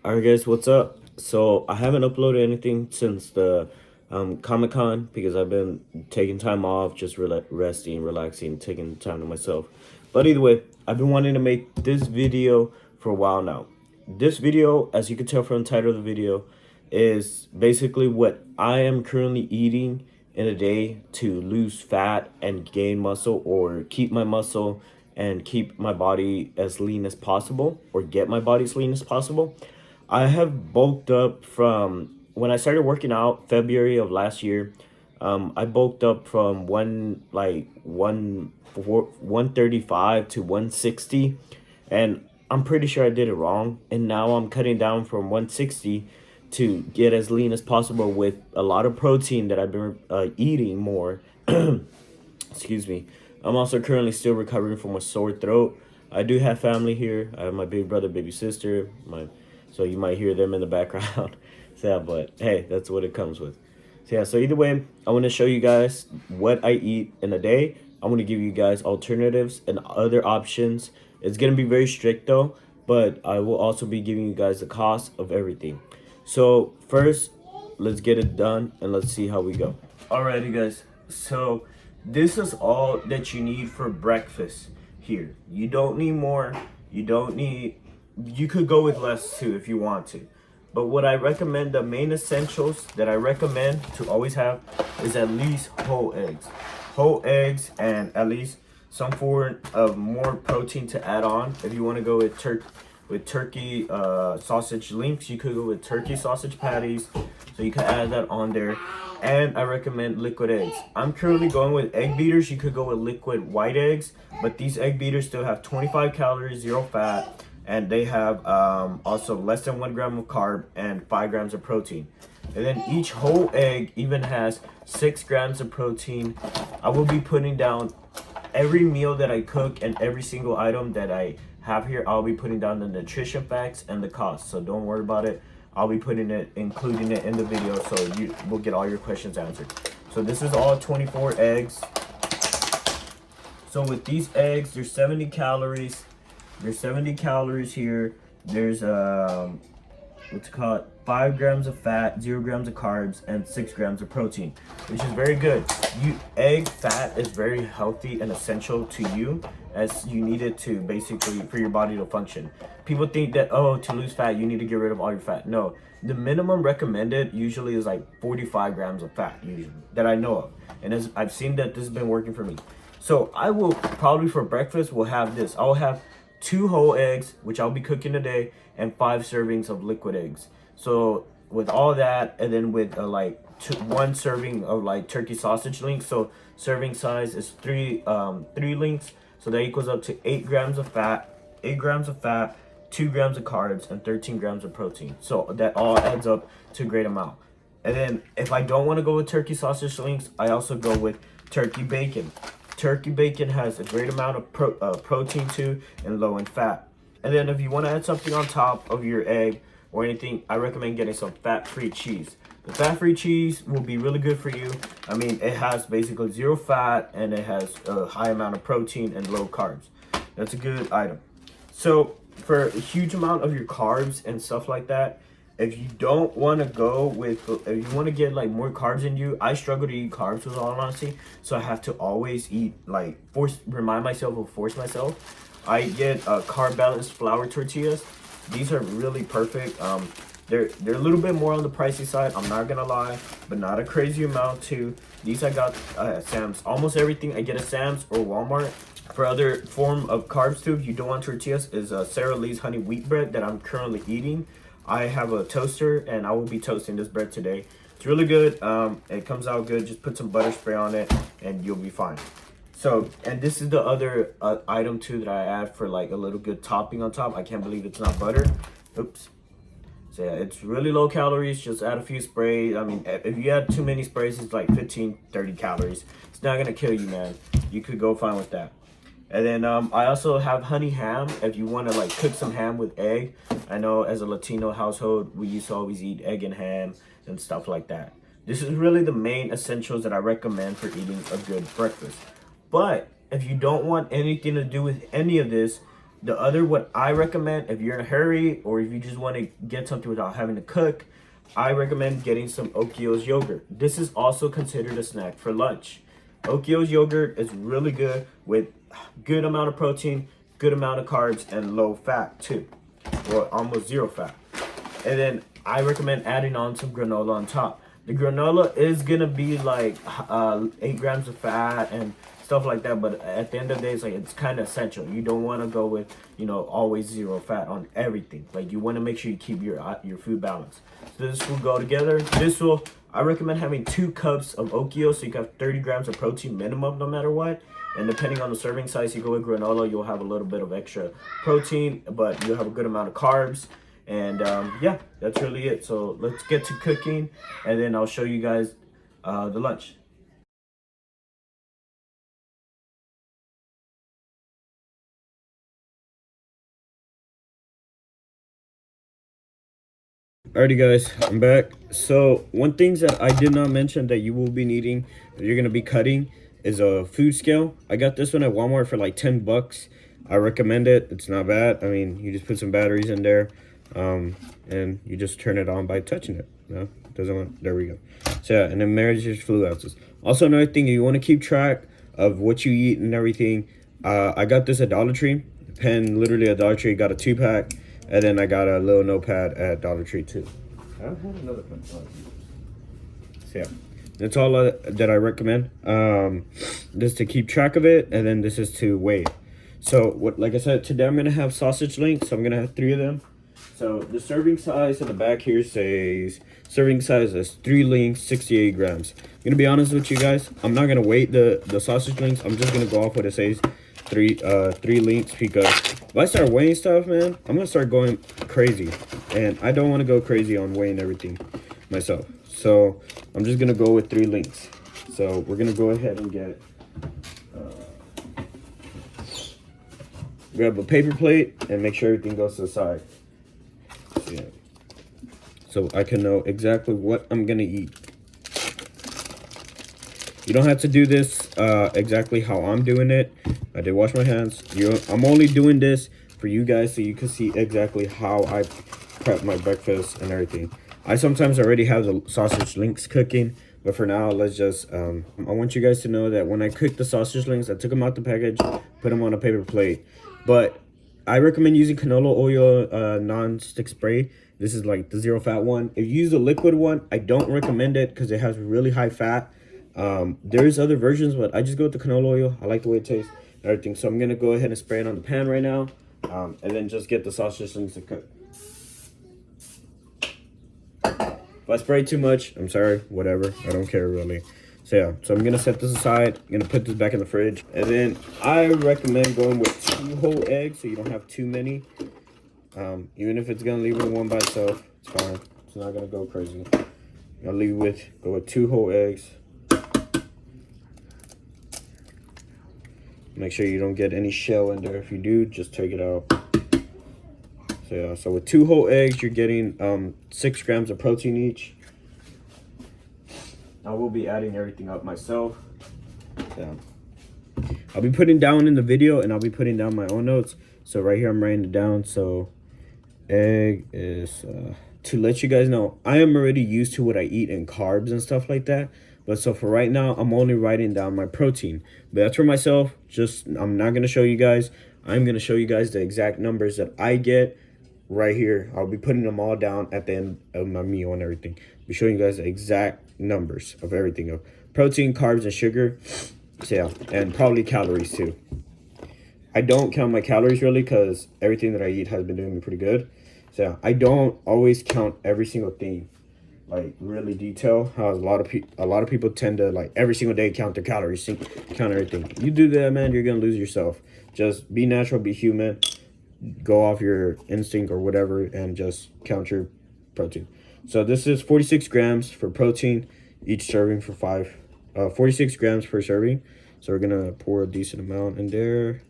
Alright guys, what's up? So I haven't uploaded anything since the Comic-Con because I've been taking time off, just resting, relaxing, taking time to myself. But either way, I've been wanting to make this video for a while now. This video, as you can tell from the title of the video, is basically what I am currently eating in a day to lose fat and gain muscle, or keep my muscle and keep my body as lean as possible, or get my body as lean as possible. I have bulked up from when I started working out February of last year. I bulked up from 135 to 160, and I'm pretty sure I did it wrong. And now I'm cutting down from 160 to get as lean as possible with a lot of protein that I've been eating more. Excuse me. I'm also currently still recovering from a sore throat. I do have family here. I have my big brother, baby sister, so you might hear them in the background. So yeah, but hey, that's what it comes with. So yeah, so either way, I want to show you guys what I eat in a day. I want to give you guys alternatives and other options. It's gonna be very strict though, but I will also be giving you guys the cost of everything. So first, let's get it done and let's see how we go. Alrighty guys, so this is all that you need for breakfast here. You don't need more. You could go with less too if you want to. But what I recommend, the main essentials that I recommend to always have is at least whole eggs. Whole eggs and at least some form of more protein to add on. If you want to go with turkey sausage links, you could go with turkey sausage patties. So you can add that on there. And I recommend liquid eggs. I'm currently going with egg beaters. You could go with liquid white eggs, but these egg beaters still have 25 calories, 0 fat, and they have also less than 1 gram of carb and 5 grams of protein. And then each whole egg even has 6 grams of protein. I will be putting down every meal that I cook and every single item that I have here. I'll be putting down the nutrition facts and the cost, so don't worry about it. I'll be including it in the video, so you will get all your questions answered. So this is all 24 eggs. So with these eggs, there's 70 calories. There's 70 calories here. There's what's it called? 5 grams of fat, 0 grams of carbs, and 6 grams of protein, which is very good. Egg fat is very healthy and essential to you, as you need it to basically for your body to function. People think that, oh, to lose fat you need to get rid of all your fat. No, the minimum recommended usually is like 45 grams of fat, usually, that I know of, and I've seen that this has been working for me. So I will probably for breakfast will have this. I'll have 2 whole eggs, which I'll be cooking today, and 5 servings of liquid eggs. So with all that, and then with 1 serving of like turkey sausage links. So serving size is 3 links. So that equals up to 8 grams of fat, 2 grams of carbs, and 13 grams of protein. So that all adds up to a great amount. And then if I don't want to go with turkey sausage links, I also go with turkey bacon. Turkey bacon has a great amount of protein too, and low in fat. And then if you want to add something on top of your egg or anything, I recommend getting some fat-free cheese. The fat-free cheese will be really good for you. I mean, it has basically 0 fat, and it has a high amount of protein and low carbs. That's a good item. So for a huge amount of your carbs and stuff like that, if you don't want to go with, if you want to get like more carbs in you, I struggle to eat carbs with all honesty. So I have to always eat, remind myself or force myself. I get carb balanced flour tortillas. These are really perfect. They're a little bit more on the pricey side, I'm not gonna lie, but not a crazy amount too. These I got at Sam's. Almost everything I get at Sam's or Walmart. For other form of carbs too, if you don't want tortillas, is Sara Lee's honey wheat bread that I'm currently eating. I have a toaster and I will be toasting this bread today. It's really good. It comes out good. Just put some butter spray on it and you'll be fine. So, and this is the other item too that I add for like a little good topping on top. I can't believe it's not butter. Oops. So yeah, it's really low calories. Just add a few sprays. I mean, if you add too many sprays, it's like 15, 30 calories. It's not gonna kill you, man. You could go fine with that. And then I also have honey ham. If you want to like cook some ham with egg. I know as a Latino household, we used to always eat egg and ham and stuff like that. This is really the main essentials that I recommend for eating a good breakfast. But if you don't want anything to do with any of this, The other, what I recommend, if you're in a hurry or if you just want to get something without having to cook, I recommend getting some Okio's yogurt. This is also considered a snack for lunch. Okio's yogurt is really good with good amount of protein, good amount of carbs, and low fat too, or almost zero fat. And then I recommend adding on some granola on top. The granola is gonna be like 8 grams of fat and stuff like that, but at the end of the day, it's like it's kind of essential. You don't want to go with, you know, always zero fat on everything. Like, you want to make sure you keep your food balanced. So this will go together. I recommend having 2 cups of Okio, so you have 30 grams of protein minimum no matter what. And depending on the serving size you go with granola, you'll have a little bit of extra protein, but you'll have a good amount of carbs. And yeah, that's really it. So let's get to cooking, and then I'll show you guys the lunch. Alrighty guys, I'm back. So one things that I did not mention that you will be needing, that you're gonna be cutting, is a food scale. I got this one at Walmart for like 10 bucks. I recommend it. It's not bad. I mean, you just put some batteries in there, and you just turn it on by touching it. No, doesn't want, there we go. So yeah, and then measures fluid ounces. Also, another thing, you want to keep track of what you eat and everything. I got this at Dollar Tree. Pen, literally at Dollar Tree, got a 2-pack. And then I got a little notepad at Dollar Tree too. I have another pen. So yeah, that's all that I recommend. This to keep track of it, and then this is to weigh. So what, like I said, today I'm gonna have sausage links. So I'm gonna have 3 of them. So the serving size in the back here says serving size is 3 links, 68 grams. I'm gonna be honest with you guys. I'm not gonna weight the sausage links. I'm just gonna go off what it says. 3 links, because if I start weighing stuff, man, I'm gonna start going crazy, and I don't want to go crazy on weighing everything myself. So I'm just gonna go with 3 links. So we're gonna go ahead and get grab a paper plate and make sure everything goes to the side. So, yeah. So I can know exactly what I'm gonna eat. You don't have to do this exactly how I'm doing it. I did wash my hands. I'm only doing this for you guys so you can see exactly how I prep my breakfast and everything. I sometimes already have the sausage links cooking, but for now, let's just, I want you guys to know that when I cooked the sausage links, I took them out the package, put them on a paper plate. But I recommend using canola oil non-stick spray. This is like the zero fat one. If you use the liquid one, I don't recommend it because it has really high fat. There's other versions, but I just go with the canola oil. I like the way it tastes and everything. So I'm gonna go ahead and spray it on the pan right now, and then just get the sausage links to cook. If I spray too much, I'm sorry, whatever. I don't care really. So yeah, so I'm gonna set this aside. I'm gonna put this back in the fridge, and then I recommend going with 2 whole eggs so you don't have too many. Even if it's gonna leave it one by itself, it's fine. It's not gonna go crazy. I'll go with 2 whole eggs. Make sure you don't get any shell in there. If you do, just take it out. So yeah, so with 2 whole eggs, you're getting 6 grams of protein each. I will be adding everything up myself. Yeah. I'll be putting down in the video, and I'll be putting down my own notes. So right here, I'm writing it down. So egg is, to let you guys know, I am already used to what I eat in carbs and stuff like that. But so for right now, I'm only writing down my protein. But that's for myself. I'm not going to show you guys. I'm going to show you guys the exact numbers that I get right here. I'll be putting them all down at the end of my meal and everything. I'll be showing you guys the exact numbers of everything, of protein, carbs, and sugar. So yeah, and probably calories too. I don't count my calories really because everything that I eat has been doing me pretty good. So yeah, I don't always count every single thing, like really detail. How a lot of people tend to like every single day count their calories, count everything. You do that, man, you're gonna lose yourself. Just be natural, be human. Go off your instinct or whatever and just count your protein. So this is 46 grams for protein, each serving for 46 grams per serving. So we're gonna pour a decent amount in there.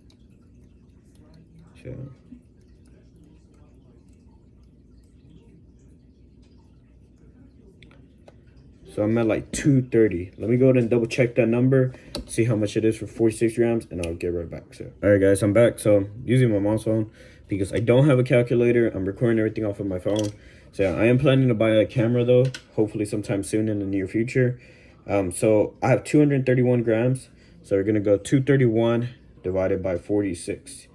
So So I'm at like 230. Let me go ahead and double check that number, see how much it is for 46 grams, and I'll get right back. So, all right, guys, I'm back. So I'm using my mom's phone because I don't have a calculator. I'm recording everything off of my phone. So yeah, I am planning to buy a camera though, hopefully sometime soon in the near future. So I have 231 grams. So we're gonna go 231 divided by 46.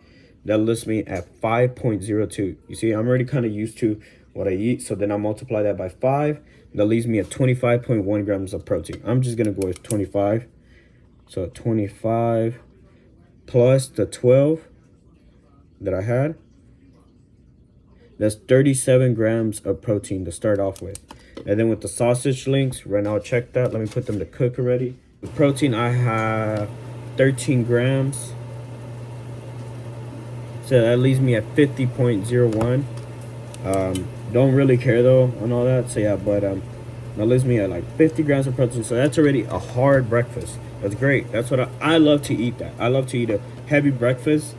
That lists me at 5.02. You see, I'm already kind of used to what I eat. So then I'll multiply that by 5. That leaves me at 25.1 grams of protein. I'm just going to go with 25. So 25 plus the 12 that I had. That's 37 grams of protein to start off with. And then with the sausage links, right now I'll check that. Let me put them to cook already. With protein, I have 13 grams. So that leaves me at 50.01. Don't really care though on all that. So yeah, but that leaves me at like 50 grams of protein. So that's already a hard breakfast. That's great. That's what I love to eat that. I love to eat a heavy breakfast.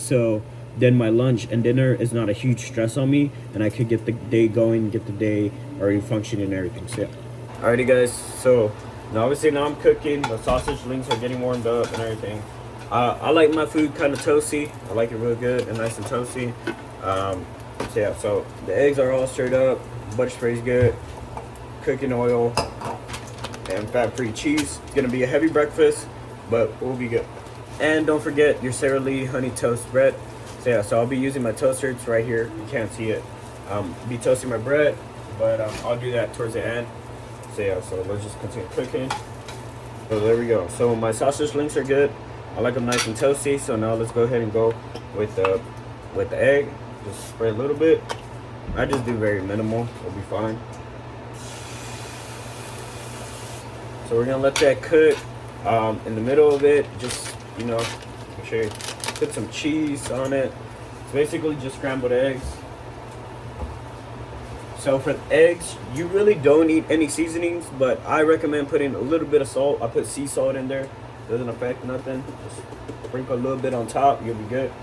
So then my lunch and dinner is not a huge stress on me, and I could get the day going, get the day already functioning and everything. So yeah. Alrighty guys, so now obviously now I'm cooking. The sausage links are getting warmed up and everything. I like my food kind of toasty. I like it real good and nice and toasty. So yeah, so the eggs are all stirred up, butter spray's good, cooking oil, and fat-free cheese. It's gonna be a heavy breakfast, but we'll be good. And don't forget your Sara Lee honey toast bread. So yeah, so I'll be using my toaster. It's right here. You can't see it. Be toasting my bread, but I'll do that towards the end. So yeah, so let's just continue cooking. So there we go. So my sausage links are good. I like them nice and toasty. So now let's go ahead and go with the egg. Just spray a little bit. I just do very minimal. It'll be fine. So we're gonna let that cook. In the middle of it, just make sure you put some cheese on it. It's basically just scrambled eggs. So for the eggs, you really don't need any seasonings, but I recommend putting a little bit of salt. I put sea salt in there. Doesn't affect nothing. Just sprinkle a little bit on top. You'll be good.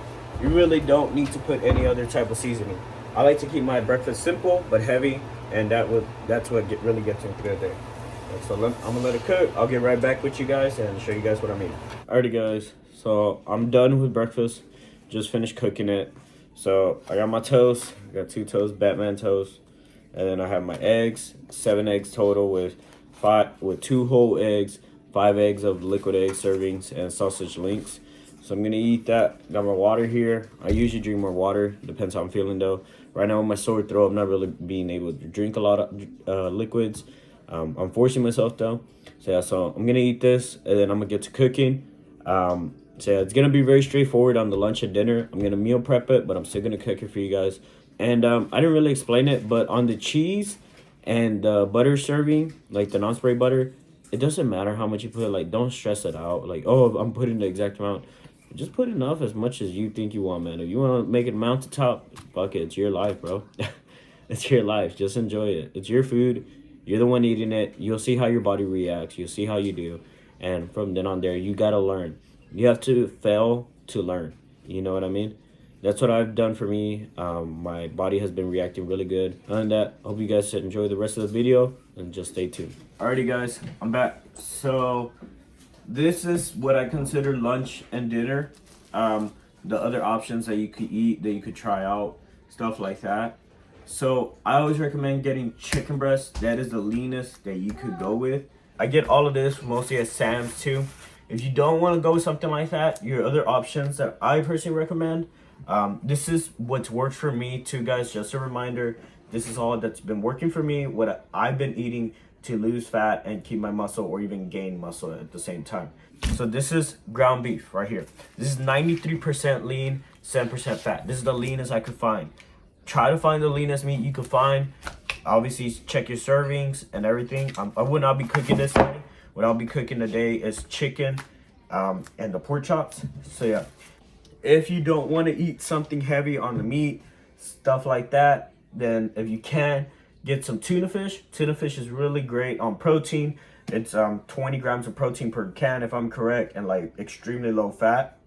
You really don't need to put any other type of seasoning. I like to keep my breakfast simple but heavy, and that's what really gets me through the day. So I'm gonna let it cook. I'll get right back with you guys and show you guys what I mean. Alrighty guys, so I'm done with breakfast. Just finished cooking it. So I got my toast. I got 2 toasts, Batman toast, and then I have my eggs. 7 eggs total with 2 whole eggs, 5 eggs of liquid egg servings, and sausage links. So I'm gonna eat that. Got my water here. I usually drink more water. Depends how I'm feeling though. Right now with my sore throat, I'm not really being able to drink a lot of liquids. I'm forcing myself though. So yeah, so I'm gonna eat this and then I'm gonna get to cooking. So yeah, it's gonna be very straightforward on the lunch and dinner. I'm gonna meal prep it, but I'm still gonna cook it for you guys. And I didn't really explain it, but on the cheese and the butter serving, like the non-spray butter, it doesn't matter how much you put. Like, don't stress it out. Like, oh, I'm putting the exact amount. Just put enough, as much as you think you want, man. If you want to make it mount to top, fuck it. It's your life, bro. It's your life. Just enjoy it. It's your food. You're the one eating it. You'll see how your body reacts. You'll see how you do. And from then on there, you got to learn. You have to fail to learn. You know what I mean? That's what I've done for me. My body has been reacting really good. Other than that, hope you guys enjoy the rest of the video and just stay tuned. Alrighty, guys. I'm back. So this is what I consider lunch and dinner. The other options that you could eat, that you could try out, stuff like that. So I always recommend getting chicken breast. That is the leanest that you could go with. I get all of this mostly at Sam's too. If you don't want to go with something like that, your other options that I personally recommend, this is what's worked for me too, guys. Just a reminder, this is all that's been working for me, what I've been eating to lose fat and keep my muscle or even gain muscle at the same time. So this is ground beef right here. This is 93% lean, 7% fat. This is the leanest I could find. Try to find the leanest meat you could find. Obviously check your servings and everything. I would not be cooking this today. What I'll be cooking today is chicken and the pork chops. So yeah, if you don't want to eat something heavy on the meat, stuff like that, then if you can, get some tuna fish. Tuna fish is really great on protein. It's 20 grams of protein per can, if I'm correct, and like extremely low fat.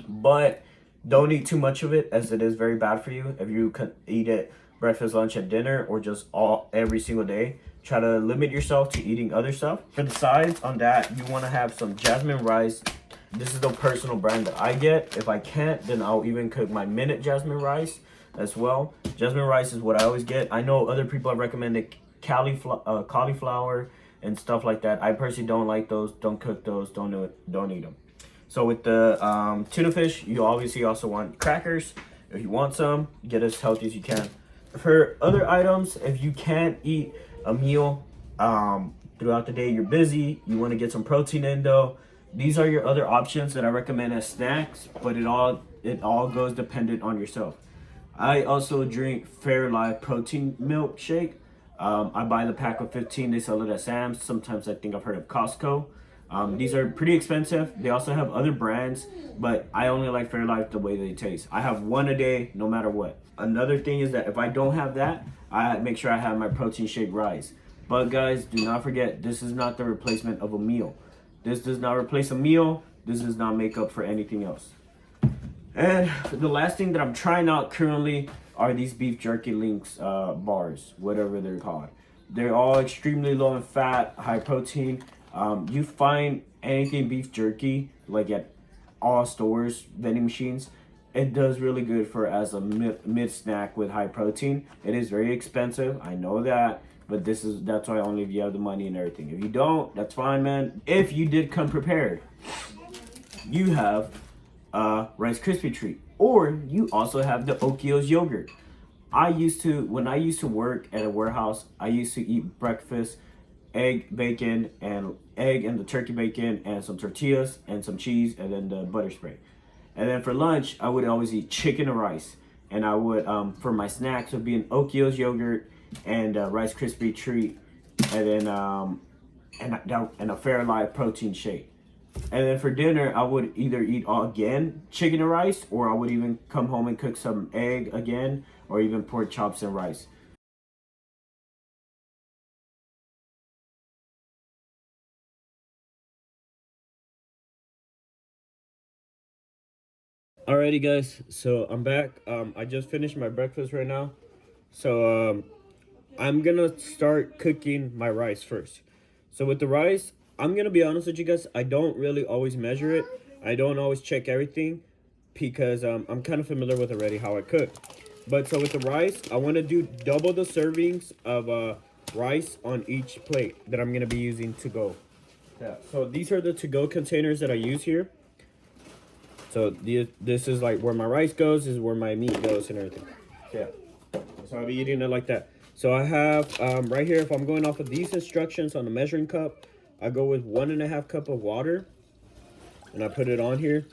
But don't eat too much of it, as it is very bad for you if you could eat it breakfast, lunch, and dinner, or just every single day. Try to limit yourself to eating other stuff. For the sides on that, you want to have some jasmine rice. This is the personal brand that I get. If I can't, then I'll even cook my minute jasmine rice as well. Jasmine rice is what I always get. I know other people have recommended cauliflower and stuff like that. I personally don't like those. Don't cook those. Don't eat them. So with the tuna fish, you obviously also want crackers. If you want some, get as healthy as you can. For other items, if you can't eat a meal throughout the day, you're busy, you want to get some protein in though, these are your other options that I recommend as snacks, but it all goes dependent on yourself. I also drink Fairlife protein milkshake. I buy the pack of 15. They sell it at Sam's. Sometimes I think I've heard of Costco. These are pretty expensive. They also have other brands, but I only like Fairlife the way they taste. I have one a day, no matter what. Another thing is that if I don't have that, I make sure I have my protein shake rice. But guys, do not forget, this is not the replacement of a meal. This does not replace a meal. This does not make up for anything else. And the last thing that I'm trying out currently are these beef jerky links bars, whatever they're called. They're all extremely low in fat, high protein. You find anything beef jerky like at all stores, vending machines. It does really good for as a mid snack with high protein. It is very expensive, I know that, but that's why only if you have the money and everything. If you don't, that's fine, man. If you did come prepared, you have Rice Krispie treat, or you also have the Okios yogurt. When I used to work at a warehouse, I used to eat breakfast, egg and the turkey bacon and some tortillas and some cheese and then the butter spray. And then for lunch, I would always eat chicken and rice. And I would, for my snacks, would be an Okios yogurt and a Rice Krispie treat, and then and a Fairlife protein shake. And then for dinner, I would either eat again chicken and rice, or I would even come home and cook some egg again, or even pork chops and rice. Alrighty guys, so I'm back. I just finished my breakfast right now. So I'm gonna start cooking my rice first. So with the rice, I'm gonna be honest with you guys, I don't really always measure it. I don't always check everything because I'm kind of familiar with already how I cook. But so with the rice, I want to do double the servings of rice on each plate that I'm gonna be using to go. Yeah. So these are the to-go containers that I use here. So this is like where my rice goes, this is where my meat goes and everything. Yeah. So I'll be eating it like that. So I have right here, if I'm going off of these instructions on the measuring cup, I go with 1.5 cup of water, and I put it on here.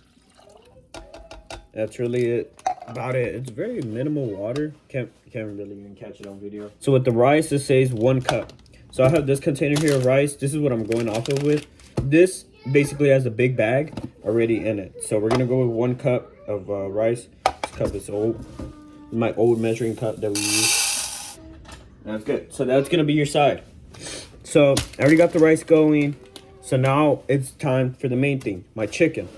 That's really about it. It's very minimal water. Can't really even catch it on video. So with the rice, it says 1 cup. So I have this container here of rice. This is what I'm going off of with. This basically has a big bag already in it. So we're gonna go with 1 cup of rice. This cup is old. My old measuring cup that we use. That's good. So that's gonna be your side. So I already got the rice going. So now it's time for the main thing, my chicken.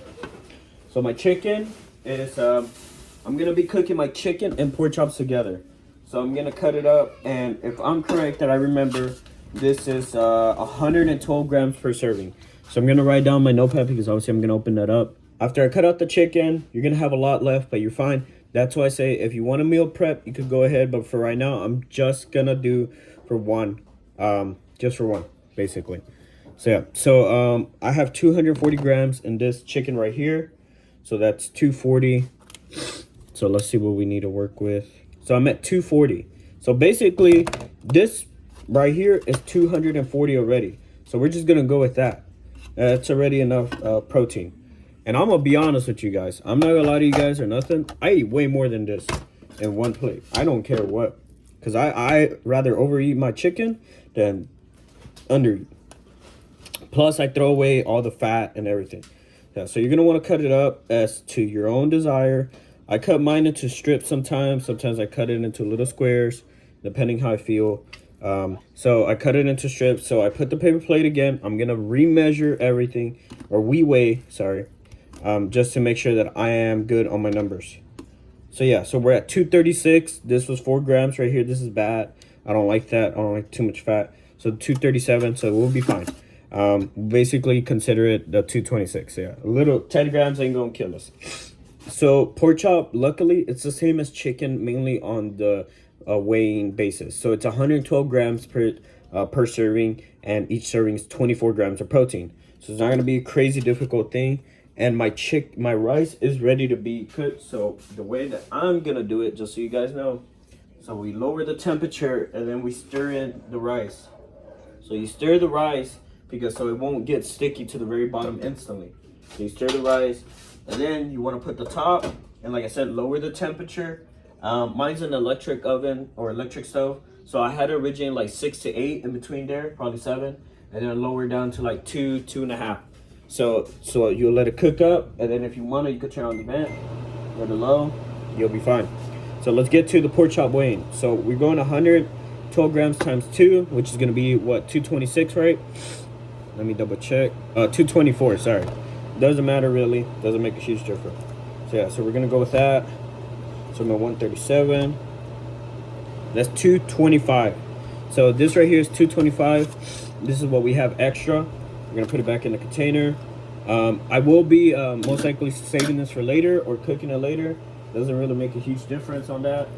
So my chicken is I'm gonna be cooking my chicken and pork chops together. So I'm gonna cut it up, and if I'm correct that I remember, this is 112 grams per serving. So I'm gonna write down my notepad because obviously I'm gonna open that up. After I cut out the chicken, you're gonna have a lot left, but you're fine. That's why I say if you want a meal prep, you could go ahead. But for right now, I'm just gonna do for one, just for one, basically. So yeah, so I have 240 grams in this chicken right here. So that's 240. So let's see what we need to work with. So I'm at 240. So basically, this right here is 240 already. So we're just gonna go with that. That's already enough protein. And I'm gonna be honest with you guys. I'm not gonna lie to you guys or nothing. I eat way more than this in one plate. I don't care what. Because I rather overeat my chicken than undereat. Plus, I throw away all the fat and everything. Yeah, so you're gonna want to cut it up as to your own desire. I cut mine into strips sometimes. Sometimes I cut it into little squares, depending how I feel. So I cut it into strips. So I put the paper plate again. I'm gonna remeasure everything, or we-weigh, sorry, just to make sure that I am good on my numbers. So yeah, so we're at 236. This was 4 grams right here. This is bad. I don't like that. I don't like too much fat. So 237, so we'll be fine. Basically consider it the 226. Yeah, a little 10 grams ain't gonna kill us. So pork chop, luckily it's the same as chicken, mainly on the weighing basis. So it's 112 grams per serving, and each serving is 24 grams of protein. So it's not gonna be a crazy difficult thing. And my rice is ready to be cooked. So the way that I'm gonna do it, just so you guys know, so we lower the temperature and then we stir in the rice. So you stir the rice because so it won't get sticky to the very bottom instantly. So you stir the rice, and then you want to put the top, and like I said, lower the temperature. Mine's an electric oven or electric stove, so I had it originally like 6 to 8 in between there, probably 7, and then lower down to like 2.5. So you'll let it cook up, and then if you want to, you could turn on the vent, let it low, you'll be fine. So let's get to the pork chop weighing. So we're going 112 grams times 2, which is going to be what, 226, right? Let me double check. 224, sorry. Doesn't matter really. Doesn't make a huge difference. So yeah, so we're going to go with that. So I'm at 137. That's 225. So this right here is 225. This is what we have extra. We're going to put it back in the container. I will be most likely saving this for later or cooking it later. Doesn't really make a huge difference on that.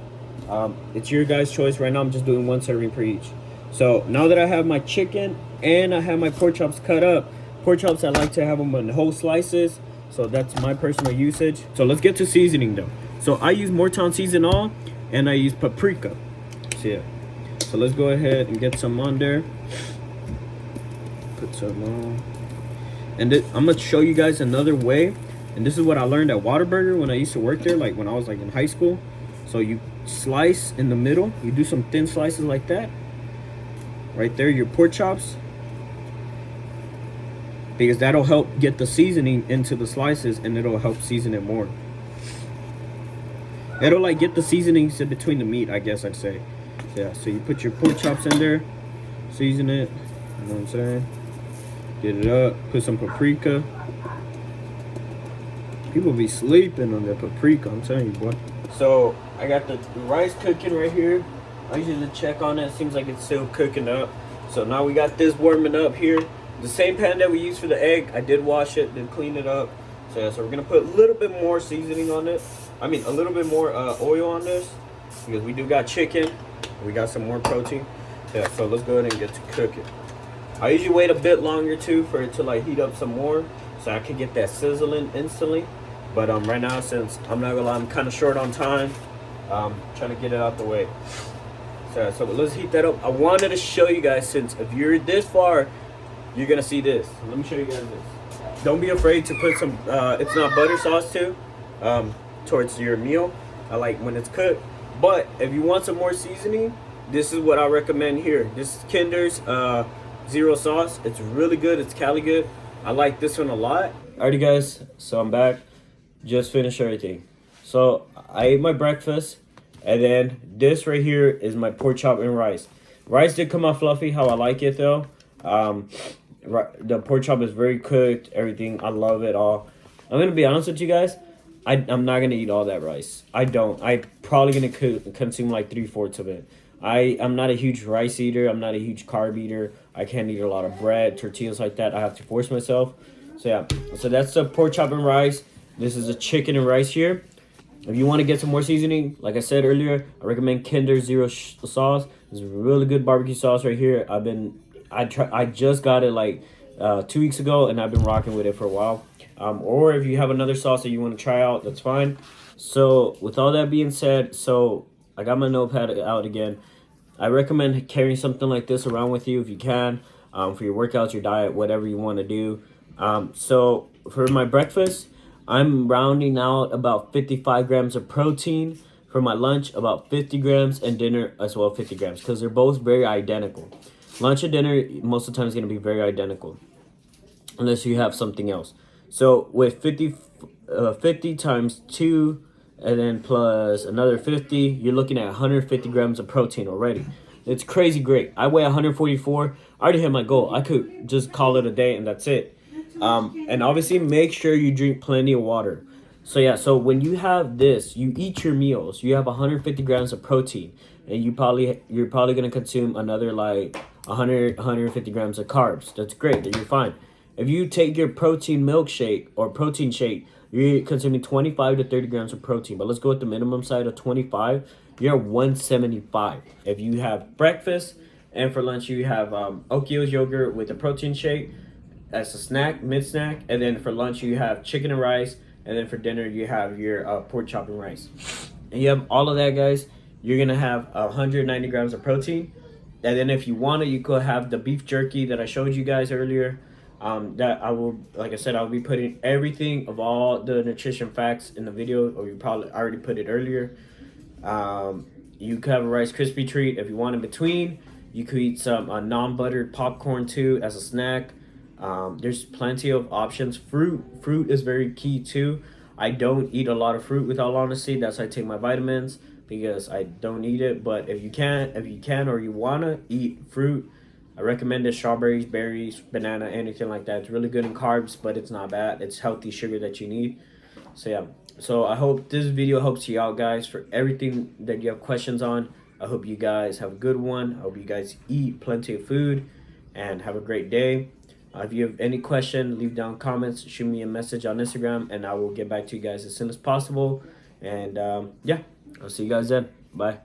It's your guys' choice. Right now I'm just doing 1 serving per each. So now that I have my chicken and I have my pork chops cut up, pork chops I like to have them in whole slices, so that's my personal usage. So let's get to seasoning though. So I use Morton season and I use paprika. So yeah, so let's go ahead and get some on there. Put some on, and I'm gonna show you guys another way. And this is what I learned at Whataburger when I used to work there, like when I was like in high school. So you slice in the middle, you do some thin slices like that. Right there, your pork chops. Because that'll help get the seasoning into the slices, and it'll help season it more. It'll like get the seasonings in between the meat, I guess I'd say. Yeah, so you put your pork chops in there, season it, you know what I'm saying? Get it up, put some paprika. People be sleeping on their paprika, I'm telling you, boy. So I got the rice cooking right here. I usually check on it. Seems like it's still cooking up. So now we got this warming up here. The same pan that we used for the egg, I did wash it, then clean it up. So yeah, so we're gonna put a little bit more seasoning on it. I mean, a little bit more oil on this, because we do got chicken. We got some more protein. Yeah, so let's go ahead and get to cook it. I usually wait a bit longer too for it to like heat up some more, so I can get that sizzling instantly. But right now, since I'm not gonna lie, I'm kind of short on time. Trying to get it out the way. So let's heat that up. I wanted to show you guys, since if you're this far, you're gonna see this. Let me show you guys this. Don't be afraid to put some, it's not butter sauce too, towards your meal. I like when it's cooked. But if you want some more seasoning, this is what I recommend here. This is Kinder's Zero Sauce. It's really good. It's Cali good. I like this one a lot. Alrighty guys, so I'm back. Just finished everything. So I ate my breakfast, and then this right here is my pork chop and rice. Rice did come out fluffy how I like it though. The pork chop is very cooked, everything. I love it all. I'm gonna be honest with you guys, I'm not gonna eat all that rice. I'm probably gonna consume like 3/4 of it. I'm not a huge rice eater. I'm not a huge carb eater. I can't eat a lot of bread, tortillas like that. I have to force myself. So yeah, so that's the pork chop and rice. This is a chicken and rice here. If you want to get some more seasoning, like I said earlier, I recommend Kinder Zero Sauce. It's a really good barbecue sauce right here. I just got it like 2 weeks ago, and I've been rocking with it for a while. Or if you have another sauce that you want to try out, that's fine. So with all that being said, so I got my notepad out again. I recommend carrying something like this around with you if you can, for your workouts, your diet, whatever you want to do. So for my breakfast, I'm rounding out about 55 grams of protein. For my lunch, about 50 grams, and dinner as well 50 grams, because they're both very identical. Lunch and dinner most of the time is going to be very identical, unless you have something else. So with 50 times 2, and then plus another 50, you're looking at 150 grams of protein already. It's crazy great. I weigh 144. I already hit my goal. I could just call it a day and that's it. And obviously make sure you drink plenty of water. So yeah, so when you have this, you eat your meals, you have 150 grams of protein, and you're probably gonna consume another like 150 grams of carbs. That's great. You're fine. If you take your protein milkshake or protein shake, you're consuming 25 to 30 grams of protein. But let's go with the minimum side of 25. You're 175. If you have breakfast and for lunch you have Oikos yogurt with a protein shake as a snack, mid snack, and then for lunch you have chicken and rice, and then for dinner you have your pork chop and rice. And you have all of that, guys. You're gonna have 190 grams of protein. And then if you want it, you could have the beef jerky that I showed you guys earlier. That I will, like I said, I'll be putting everything of all the nutrition facts in the video, or you probably already put it earlier. You could have a Rice Krispie treat if you want in between. You could eat some non-buttered popcorn too as a snack. There's plenty of options. Fruit is very key too. I don't eat a lot of fruit, with all honesty. That's why I take my vitamins, because I don't eat it. But if you can or you wanna eat fruit, I recommend it. Strawberries, berries, banana, anything like that. It's really good in carbs, but it's not bad. It's healthy sugar that you need. So yeah. So I hope this video helps you out, guys, for everything that you have questions on. I hope you guys have a good one. I hope you guys eat plenty of food and have a great day. If you have any question, leave down comments, shoot me a message on Instagram, and I will get back to you guys as soon as possible. And yeah, I'll see you guys then. Bye.